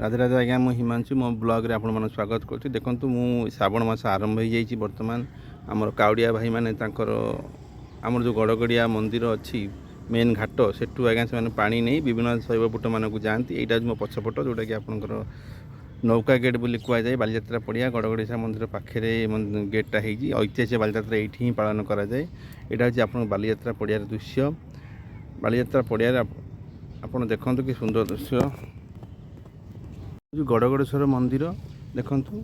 राधे राधे आज्ञा मु हिमांशु मो ब्लॉग रे आपण मन स्वागत करछि। देखंतु मु श्रावण मास आरंभ हो जाइछि। वर्तमान हमर काउडिया भाई माने तांकर हमर जो गड़गड़िया मंदिर अछि मेन घाट सेठू आज्ञा से माने पानी नहीं विभिन्न शैवपुट मानक जाती। एटा मो पछपट जोटा कि आपनकर नौका गेट बोली कुआ जाए। बालीजात्रा पड़िया गड़गड़िया मंदिर पाखे गेटा होती। ऐतिहासिक बालीजात्रा ये ही पालन करा जाए। एटा हूँ आप बालीजात्रा पड़ियार दृश्य। बालीजात्रा पड़ियार आपण देखंतु कि सुंदर दृश्य। गड़गड़ेश्वर मंदिर देखंतु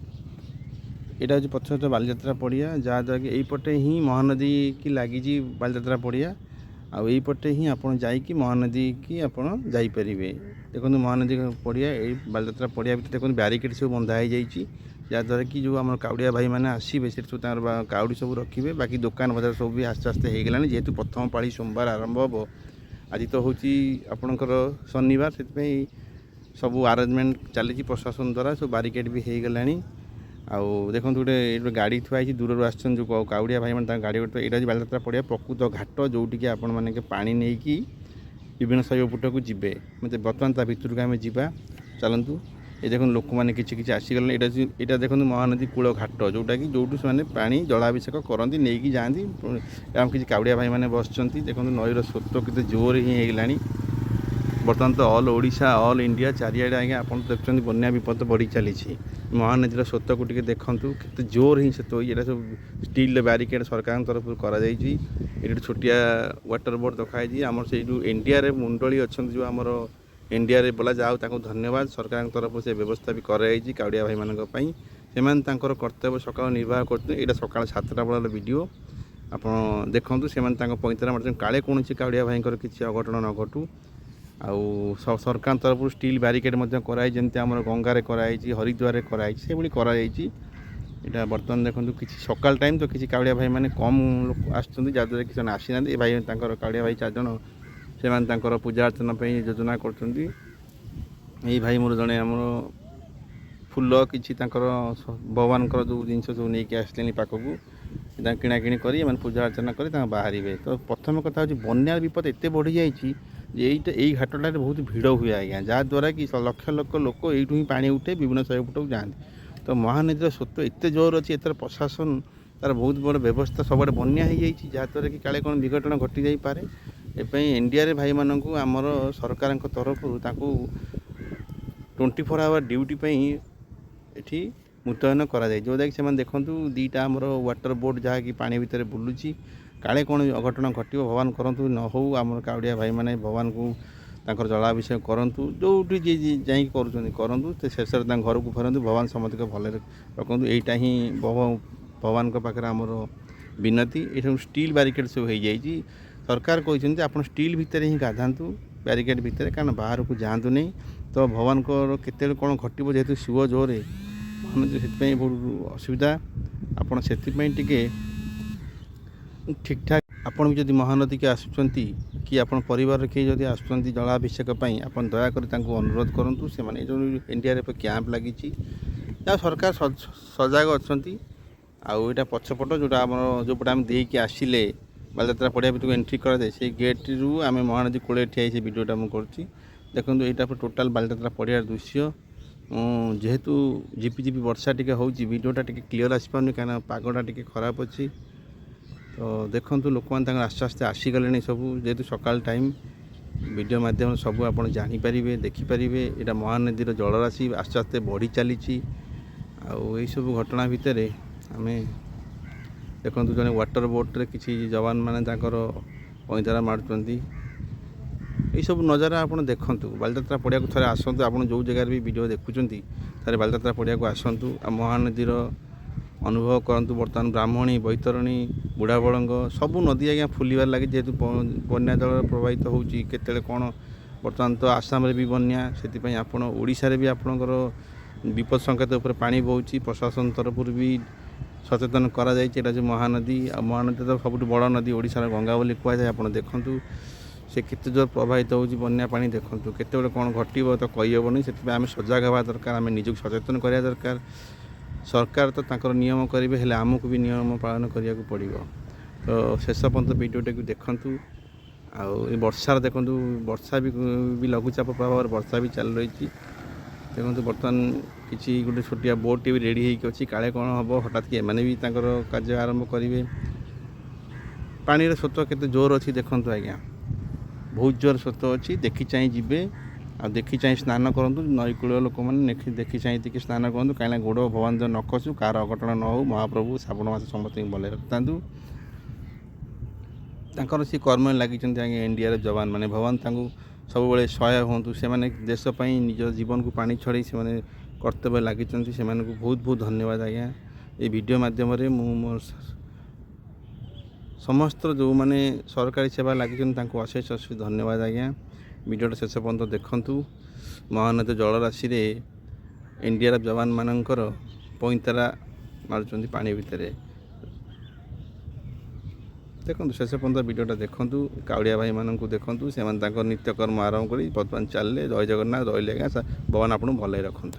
एटा हूँ पछत बालीजात्रा पड़िया जहाँद्वारा कि यहीपटे ही महानदी की लगी बालीजात्रा पड़िया आईपटे ही आपड़ जाकि महानदी की आपड़ जापर। देखो महानदी पड़िया यही बालीजात्रा पड़िया भर देखो ब्यारिकेड सब बंधा हो जाइए जहाँद्वारा कि जो आम काउडिया भाई मैंने आसवे से काउडी सब रखिए। बाकी दुकान बजार सब भी आस्ते आस्ते हो गलानी जेहेतु प्रथम पाली सोमवार आरंभ हम। आज तो हूँ आपणकर शनिवार से सबू आरेंजमेंट चली प्रशासन द्वारा सब बारिकेड भी हो गलानी। आउ देखो गोटे गाड़ी थुआई दूर आसन जो काउडिया भाई मैंने गाड़ी गोटे यहाँ बालीजात्रा पड़िया प्रकृत घाट जोटि कि आपण मैंने पा नहीं कि विभिन्न शैवपुट को जीवे। मतलब बर्तमान ता भितर को आम जा चलतु। ये देखो लोक मैंने किसी आसीगले। यहाँ देखो महानदी कूल घाट जोटा कि जो से पा जलाभिषेक करती नहीं कि जाती। किसी काउडिया भाई मैंने बसुँच। देखो नईर स्रोत के जोर ही होगा। बर्तमान तो ऑल ओडिशा ऑल इंडिया चारिआडे आज्ञा आप देखते बन्या विपद बढ़ी चली। महानदीर स्रोत को टे देखूँ के जोर ही से ये सब स्टील बैरिकेड सरकार तरफ कर छोटिया वाटर बोर्ड रखाई। आम से एनडीआरएफ मुंडली अच्छा जो आम एनडीआरएफ बोला जाओ धन्यवाद। सरकार तरफ से व्यवस्था भी कराई काउडिया भाई मानी से कर्तव्य सकाल निर्वाह कर। सका 7टा बेल वीडियो आप देखूँ से पैंतरा मार काले कौन काउडिया भाई किसी अघटन न घटू। आउ सरकार तरफ स्टील बैरिकेड कराई जमी आम गंगार कराई हरिद्वार कराई से भाई यहाँ बर्तमान देखो कि सकाल टाइम तो किसी काउडिया भाई मैंने कम लोग आसद्वारा कि आसी ना भाई काउडिया भाई 4 जन से पूजा अर्चना योजना कर भाई मोर जड़े आम फुल कि भगवान जो जिनस सब नहीं आसले पाखक किणाकिणी कर पूजा अर्चना कर बाहर। तो प्रथम कथा हूँ बन्या विपद एत बढ़ी जाइए यही घाटा बहुत भिड़ हुए आज्ञा जहाँद्वारा कि लक्ष लक्ष लोक यू ही पा उठे विभिन्न शैवपुट को जाती। तो महानदीर स्रोत एत जोर अच्छी एतर प्रशासन तार बहुत बड़ व्यवस्था सबुआड़े बन्या हो जाए जहाँद्वारा कि काले कौन विघटन घटी जापे। ये एनडीआरएफ भाई मानू आमर सरकार तरफ 24 आवर ड्यूटी ये मुतयन कराए जोटा कि देखूँ 2टा आमर वाटर बोट जहाँकि पानी भितर बुलूची काले कौन अघटन घटो भगवान करूँ न हो। आम काउडिया भाई मैंने भगवान को जलाभिषेक करूँ जो जी जा करूँ शेष घर को फेरतु भगवान समस्त भल रखु। यहीटा ही भगवान पाखे आमर विनती। ये स्टील बैरिकेड सब हो जाए। सरकार कहते आप स्टील भितर ही गाधातु बैरिकेड भितर कारण बाहर को जातु नहीं। तो भगवान को केते कौन घटो जेहेतु शिव जोर से बहुत असुविधा आपड़ से ठीक ठाक आपन भी जदि महानदी के आसुँच कि आप परिवार किए जदि आसुँच जलाभिषेक आप दयाकोर अनुरोध करूँ से जो एनडीआरएफ कैंप लगी सरकार सजग अच्छा। आउ यहाँ पछपट जोटा आम जोपटे आम देकी आसिले बालीजात्रा पड़िया भितर एंट्री कराए से गेट रु आम महानदी कूल ठिया से वीडियोटा मुझे देखो यहाँ टोटाल बालीजात्रा पड़ियार दृश्य। जेहेतु झिपिझिपि वर्षा टी हो वीडियोटा टी क्लीयर आसपार कहीं पागटा टी खराब अच्छी। तो देखो लोक मैंने आस्ते आस्ते आसीगले सब जेहेतु सकाल टाइम वीडियो माध्यम सब आप जानीपर देखिपारे। यहाँ महानदीर जलराशि आस्ते आस्ते बढ़ी चली। आई सब घटना भितर आम देखो जो वाटर बोट्रे किसी जवान मैंने पैंतरा मारुंट यही सब नजारा आप देखूँ। बालीजात्रा पड़िया को थे आसतु आप जो जगार भी वीडियो देखुं थे बालीजात्रा पड़िया को आसतु महानदीर अनुभव करूँ। बर्तमान ब्राह्मणी बैतरणी बुढ़ाबड़ंग सबू नदी आज्ञा फुलबार लगे जेहेतु बन्या जल प्रभावित होती कौन बर्तमान तो आसाम भी बन्या से आपड़ ओडिशा भी आपणकर विपद संकेत उपर पानी बहुची। प्रशासन तरफ भी सचेतन करा जो महानदी महानदी तो सब बड़ नदी ओडिशार गंगा बोली कहुए। आप देखूँ से केते जोर प्रभावित होची बन्या पानी देखूँ केते कौन घटो तो कहीहबनी से आम सजग हवा दरकार आम निजक सचेतन करा दरकार। सरकार तो तांकर नियम करेंगे हेले आमको भी नियम पालन करिया को पड़िबो। तो शेष पर्यंत वीडियोटा को देखंतु। आउ वर्षार देखंतु वर्षा भी लघुचाप प्रभाव वर्षा भी चल रही ଦେଖନ୍ତୁ ବର୍ତ୍ତମାନ କିଛି ଗୋଟେ ଛୋଟିଆ ବୋଟ୍ଟି ବି ରେଡ଼ି ହେଇକି ଅଛି, କାଳେ କ'ଣ ହେବ ହଠାତ୍ କି ଏମାନେ ବି ତାଙ୍କର କାର୍ଯ୍ୟ ଆରମ୍ଭ କରିବେ। ପାଣିର ସ୍ରୋତ କେତେ ଜୋର ଅଛି ଦେଖନ୍ତୁ ଆଜ୍ଞା, ବହୁତ ଜୋର ସ୍ରୋତ ଅଛି। ଦେଖି ଚାହିଁ ଯିବେ ଆଉ ଦେଖି ଚାହିଁ ସ୍ନାନ କରନ୍ତୁ। ନଈକୂଳୀୟ ଲୋକମାନେ ଦେଖି ଚାହିଁ ଟିକେ ସ୍ନାନ କରନ୍ତୁ, କାହିଁକିନା ଗୋଡ଼ ଭଗବାନ ନ ଖସୁ, କାହାର ଅଘଟଣ ନ ହେଉ। ମହାପ୍ରଭୁ ଶ୍ରାବଣ ମାସ ସମସ୍ତଙ୍କୁ ଭଲରେ ରଖିଥାନ୍ତୁ। ତାଙ୍କର ସେ କର୍ମରେ ଲାଗିଛନ୍ତି ଆଜ୍ଞା ଇଣ୍ଡିଆର ଯବାନ ମାନେ, ଭଗବାନ ତାଙ୍କୁ ସବୁବେଳେ ସହାୟ ହୁଅନ୍ତୁ। ସେମାନେ ଦେଶ ପାଇଁ ନିଜ ଜୀବନକୁ ପାଣି ଛଡ଼େଇ ସେମାନେ କର୍ତ୍ତବ୍ୟ ଲାଗିଛନ୍ତି, ସେମାନଙ୍କୁ ବହୁତ ବହୁତ ଧନ୍ୟବାଦ ଆଜ୍ଞା। এই ଭିଡ଼ିଓ ମାଧ୍ୟମରେ ମୁଁ ମୋର ସମସ୍ତ ଯେଉଁମାନେ ସରକାରୀ ସେବା ଲାଗିଛନ୍ତି ତାଙ୍କୁ ଅଶେଷ ଅଶେଷ ଧନ୍ୟବାଦ ଆଜ୍ଞା। ଭିଡ଼ିଓଟା ଶେଷ ପର୍ଯ୍ୟନ୍ତ ଦେଖନ୍ତୁ। ମହାନଦୀ ଜଳରାଶିରେ ଇଣ୍ଡିଆର ଯବାନମାନଙ୍କର ପଇଁତରା ମାରୁଛନ୍ତି ପାଣି ଭିତରେ। ଦେଖନ୍ତୁ ଶେଷ ପର୍ଯ୍ୟନ୍ତ ଭିଡ଼ିଓଟା ଦେଖନ୍ତୁ। କାଉଡ଼ିଆ ଭାଇମାନଙ୍କୁ ଦେଖନ୍ତୁ, ସେମାନେ ତାଙ୍କ ନିତ୍ୟକର୍ମ ଆରମ୍ଭ କରି ବର୍ତ୍ତମାନ ଚାଲିଲେ। ଜୟ ଜଗନ୍ନାଥ, ରହିଲେ ଆଜ୍ଞା। ଭଗବାନ ଆପଣଙ୍କୁ ଭଲରେ ରଖନ୍ତୁ।